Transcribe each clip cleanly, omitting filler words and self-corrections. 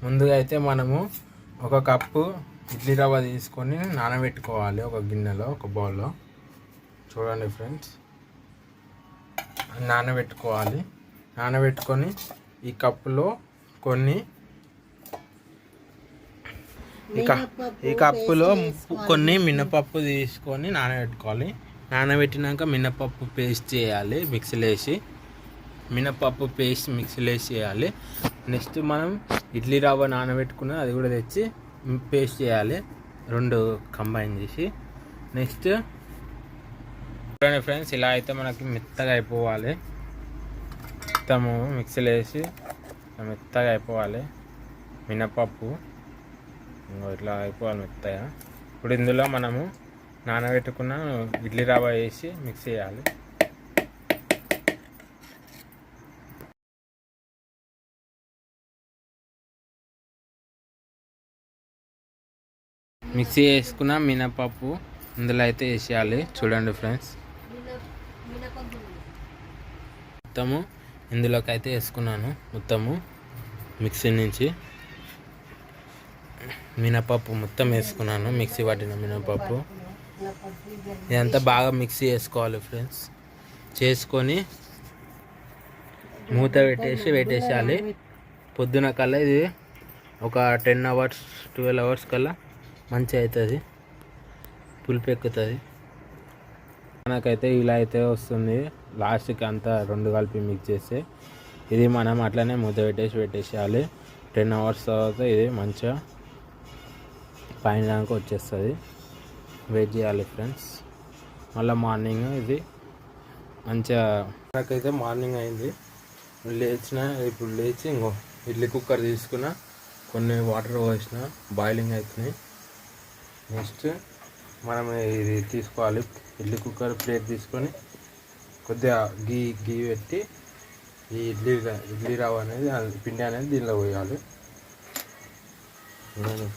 ముందుగా అయితే మనము ఒక కప్పు ఇడ్లీ రవ్వ తీసుకొని నానబెట్టుకోవాలి. ఒక గిన్నెలో, ఒక బౌల్లో. చూడండి ఫ్రెండ్స్, నానబెట్టుకోవాలి. నానబెట్టుకొని ఈ కప్పులో కొన్ని మినపప్పు తీసుకొని నానబెట్టుకోవాలి. నానబెట్టినాక మినపప్పు పేస్ట్ చేయాలి మిక్సీలో వేసి. మినపప్పు పేస్ట్ మిక్సీలో వేసి చేయాలి. నెక్స్ట్ మనం ఇడ్లీ రవ్వ నానబెట్టుకున్న అది కూడా తెచ్చి పేస్ట్ చేయాలి, రెండు కంబైన్ చేసి. నెక్స్ట్ చూడండి ఫ్రెండ్స్, ఇలా అయితే మనకి మెత్తగా అయిపోవాలి. మొత్తము మిక్సీలో వేసి మెత్తగా అయిపోవాలి మినపప్పు. ఇట్లా అయిపోవాలి మెత్తగా. ఇప్పుడు ఇందులో మనము నానబెట్టుకున్న ఇడ్లీ రవ్వ వేసి మిక్స్ చేయాలి. మిక్సీ వేసుకున్న మినపప్పు ఇందులో అయితే వేసేయాలి. చూడండి ఫ్రెండ్స్, మొత్తము ఇందులోకి అయితే వేసుకున్నాను. మొత్తము మిక్సీ నుంచి మినపప్పు మొత్తం వేసుకున్నాను. మిక్సీ పట్టిన మినపప్పు ఇదంతా బాగా మిక్సీ చేసుకోవాలి ఫ్రెండ్స్. చేసుకొని మూత పెట్టేసేయాలి. పొద్దున కల్లా ఇది ఒక 10 hours 12 hours కల్లా మంచిగా అవుతుంది, పులుపు ఎక్కుతుంది. మనకైతే ఇలా అయితే వస్తుంది. లాస్ట్కి అంతా రెండు కలిపి మిక్స్ చేస్తే ఇది మనం అట్లనే మూత పెట్టేసేయాలి. 10 hours తర్వాత ఇది మంచిగా పైన దాకా వచ్చేస్తుంది. వెయిట్ చేయాలి ఫ్రెండ్స్. మళ్ళీ మార్నింగ్ ఇది మంచిగా నాకైతే మార్నింగ్ అయింది. ఇప్పుడు లేచి ఇంకో ఇడ్లీ కుక్కర్ తీసుకున్న, కొన్ని వాటర్ పోసిన, బాయిలింగ్ అవుతున్నాయి. నెక్స్ట్ మనం ఇది తీసుకోవాలి. ఇడ్లీ ప్లేట్ తీసుకొని కొద్దిగా గీ పెట్టి ఈ ఇడ్లీ రవ్వ అనేది, పిండి అనేది దీనిలో పోయాలి.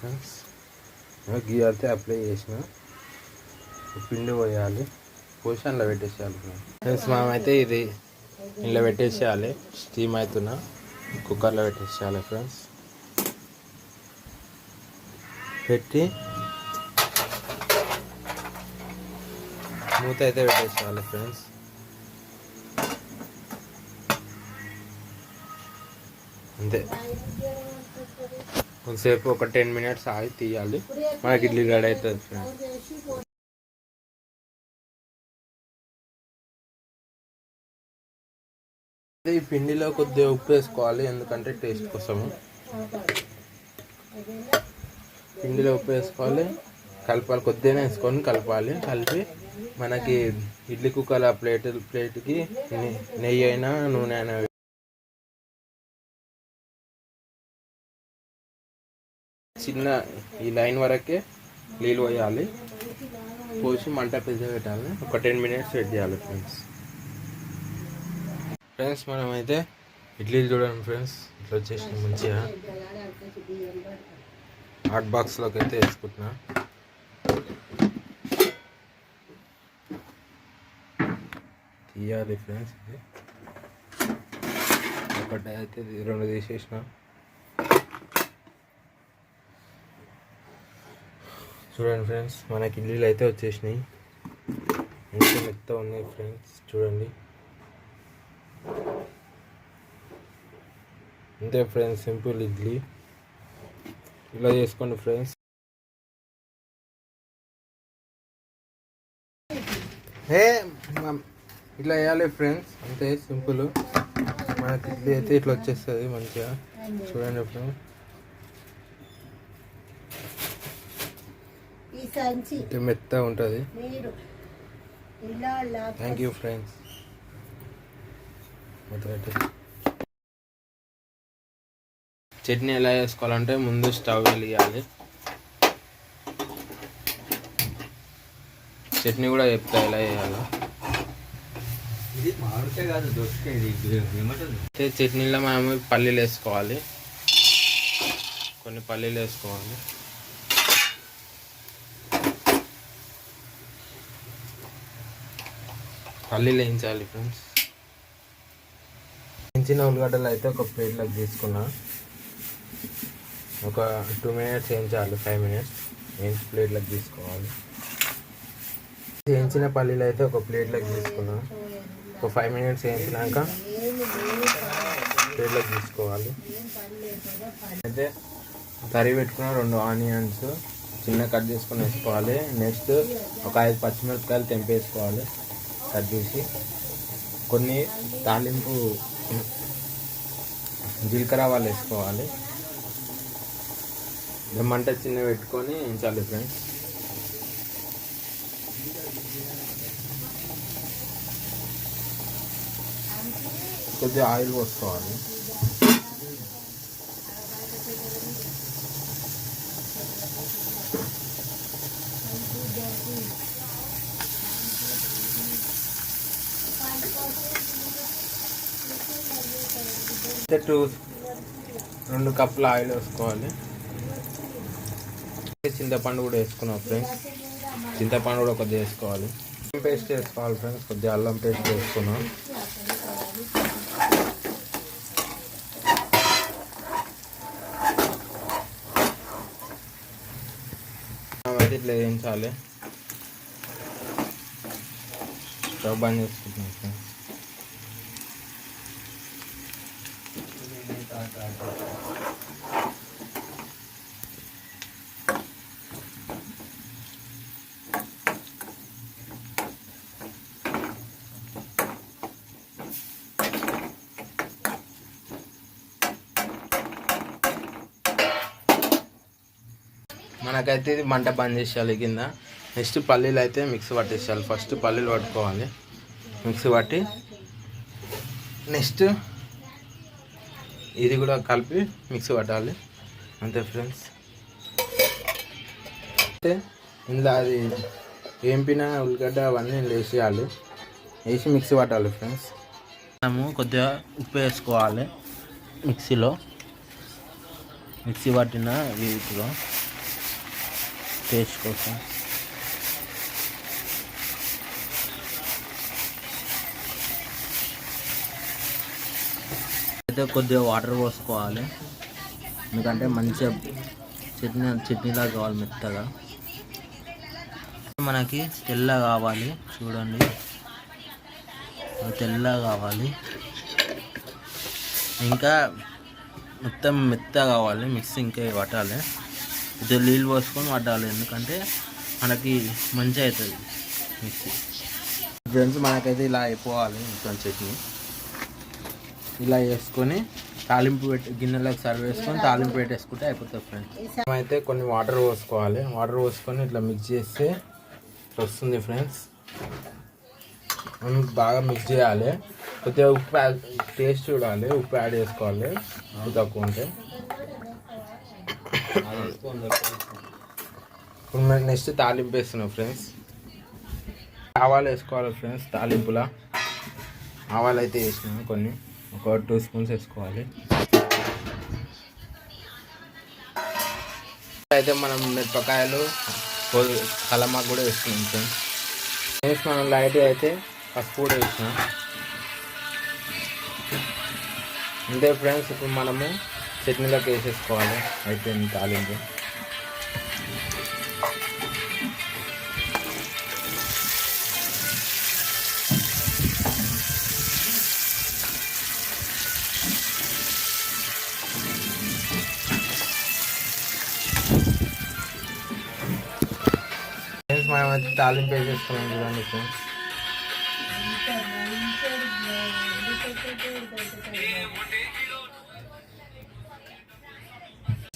ఫ్రెండ్స్, గీ అయితే అప్లై చేసిన పిండి పోయాలి, పోసి అందులో పెట్టేసేయాలి. ఫ్రెండ్స్, మనమైతే ఇది ఇందులో పెట్టేసేయాలి. స్టీమ్ అవుతున్న కుక్కర్లో పెట్టేసేయాలి ఫ్రెండ్స్. పెట్టి మూత అయితే పెట్టేసేయాలి ఫ్రెండ్స్. అంతే, కొంతసేపు ఒక 10 minutes ఆగి తీయాలి. మనకి ఇడ్లీ రెడీ అవుతుంది ఫ్రెండ్స్. ఈ పిండిలో కొద్దిగా ఉప్పు వేసుకోవాలి, ఎందుకంటే టేస్ట్ కోసము. పిండిలో ఉప్పు వేసుకోవాలి, కలపాలి. కొద్దిగానే వేసుకొని కలపాలి. కలిపి మనకి ఇడ్లీ కుక్కర్ ప్లేట్కి నెయ్యి అయినా నూనె అయినా చిన్న ఈ లైన్ వరకే నీళ్ళు పోయాలి. పోసి మంట పెద్ద పెట్టాలి. ఒక 10 minutes వెయిట్ చేయాలి ఫ్రెండ్స్. మనమైతే ఇడ్లీ చూడండి ఫ్రెండ్స్, ఇట్లా వచ్చేసి మంచిగా హాట్ బాక్స్లోకి అయితే వేసుకుంటున్నా. తీయాలి ఫ్రెండ్స్. ఇది ఒకటి అయితే 2 తీసేసిన. చూడండి ఫ్రెండ్స్, మనకి ఇడ్లీలు అయితే వచ్చేసినాయి. ఎంత మెత్త ఉన్నాయి ఫ్రెండ్స్, చూడండి. అంతే ఫ్రెండ్స్, సింపుల్ ఇడ్లీ. ఇలా చేసుకోండి ఫ్రెండ్స్. ఇట్లా వేయాలి ఫ్రెండ్స్, అంతే సింపుల్. మనకి ఇడ్లీ అయితే ఇట్లా వచ్చేస్తుంది మంచిగా. చూడండి ఫ్రెండ్స్, మెత్తగా ఉంటుంది. Thank you friends. చట్నీ ఎలా వేసుకోవాలంటే ముందు స్టవ్ వెలిగాలి. చట్నీ కూడా చెప్తా ఎలా వేయాలో. చట్నీలో మనం పల్లీలు వేసుకోవాలి, కొన్ని పల్లీలు వేసుకోవాలి. పల్లీలు వేయించాలి ఫ్రెండ్స్. వేయించిన ఉల్లిగడ్డలు అయితే ఒక ప్లేట్లోకి తీసుకున్నా. ఒక 2 మినిట్స్ వేయించాలి, 5 మినిట్స్ వేయించి ప్లేట్లోకి తీసుకోవాలి. వేయించిన పల్లీలు అయితే ఒక ప్లేట్లోకి తీసుకున్నాం. ఒక 5 మినిట్స్ వేయించినాక ప్లేట్లోకి తీసుకోవాలి. అయితే కర్రీ పెట్టుకున్న 2 ఆనియన్స్ చిన్న కట్ చేసుకొని వేసుకోవాలి. నెక్స్ట్ ఒక 5 పచ్చిమిరపకాయలు తెంపేసుకోవాలి కట్ చేసి. కొన్ని తాలింపు జీలకర్ర ఆవాలు వేసుకోవాలి. మంట చిన్న పెట్టుకొని ఉంచాలి ఫ్రెండ్స్. కొద్దిగా ఆయిల్ పోసుకోవాలి. అయితే 2 కప్పుల ఆయిల్ వేసుకోవాలి. చింతపండు కూడా వేసుకున్నాం ఫ్రెండ్స్. చింతపండు కూడా కొద్దిగా వేసుకోవాలి. పేస్ట్ వేసుకోవాలి ఫ్రెండ్స్. కొద్దిగా అల్లం పేస్ట్ వేసుకున్నాం. అయితే ఇట్లా వేయించాలి. స్టవ్ బంద్ చేసుకుంటున్నాం ఫ్రెండ్స్. మనకైతే ఇది మంట బంద్ చేసేయాలి కింద. నెక్స్ట్ పల్లీలు అయితే మిక్సీ పట్టేసేయాలి. ఫస్ట్ పల్లీలు పట్టుకోవాలి మిక్సీ పట్టి. నెక్స్ట్ ఇది కూడా కలిపి మిక్సీ పట్టాలి. అంతే ఫ్రెండ్స్. అయితే ఇందులో అది వేంపిన ఉల్లిగడ్డ అవన్నీ వేసేయాలి. వేసి మిక్సీ పట్టాలి ఫ్రెండ్స్. మనము కొద్దిగా ఉప్పు వేసుకోవాలి మిక్సీ పట్టిన వీటిలో టేస్ట్ కోసం. అయితే కొద్దిగా వాటర్ పోసుకోవాలి. ఎందుకంటే మంచిగా చట్నీలా కావాలి, మెత్తగా. మనకి తెల్ల కావాలి, చూడండి తెల్ల కావాలి. ఇంకా మొత్తం మెత్త కావాలి. మిక్సీ ఇంకా పట్టాలి. ఇది నీళ్ళు పోసుకొని పట్టాలి, ఎందుకంటే మనకి మంచిగా అవుతుంది మిక్సీ. ఫ్రెండ్స్ మనకైతే ఇలా అయిపోవాలి మొత్తం చట్నీ. ఇలా వేసుకొని తాలింపు గిన్నెలకు సర్వ్ చేసుకొని తాలింపు పెట్టేసుకుంటే అయిపోతుంది ఫ్రెండ్స్. అయితే కొన్ని వాటర్ పోసుకోవాలి. వాటర్ పోసుకొని ఇట్లా మిక్స్ చేస్తే వస్తుంది ఫ్రెండ్స్. బాగా మిక్స్ చేయాలి. కొద్దిగా ఉప్పు టేస్ట్ చూడాలి, ఉప్పు యాడ్ చేసుకోవాలి. ఉప్పు తక్కువ ఉంటే. నెక్స్ట్ తాలింపు వేస్తున్నాం ఫ్రెండ్స్. ఆవాలు వేసుకోవాలి ఫ్రెండ్స్. తాలింపులా ఆవాలు అయితే వేసినాము కొన్ని, ఒక 2 స్పూన్స్ వేసుకోవాలి. అయితే మనం మిరపకాయలు కలమాకు కూడా వేసుకున్నాం ఫ్రెండ్స్. నెక్స్ట్ మనం లైట్గా అయితే పసుపు కూడా వేసినాం. అంతే ఫ్రెండ్స్. ఇప్పుడు మనము చట్నీలోకి వేసేసుకోవాలి. అయిపోయింది తాలింపు. ఫ్రెండ్స్ మనం అయితే తాలింపు వేసేసుకున్నాం చూడండి friends.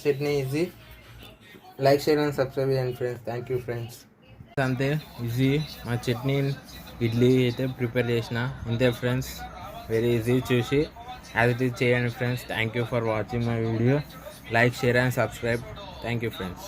Chutney easy. Like, share and subscribe చేయండి ఫ్రెండ్స్. Thank you friends. అంతే ఈజీ. మా చట్నీ ఇడ్లీ అయితే ప్రిపేర్ చేసిన. అంతే ఫ్రెండ్స్, వెరీ ఈజీ. చూసి యాజ్ ఇట్ ఈజ్ చేయండి friends. Thank you for watching my video. Like, share and subscribe. Thank you friends.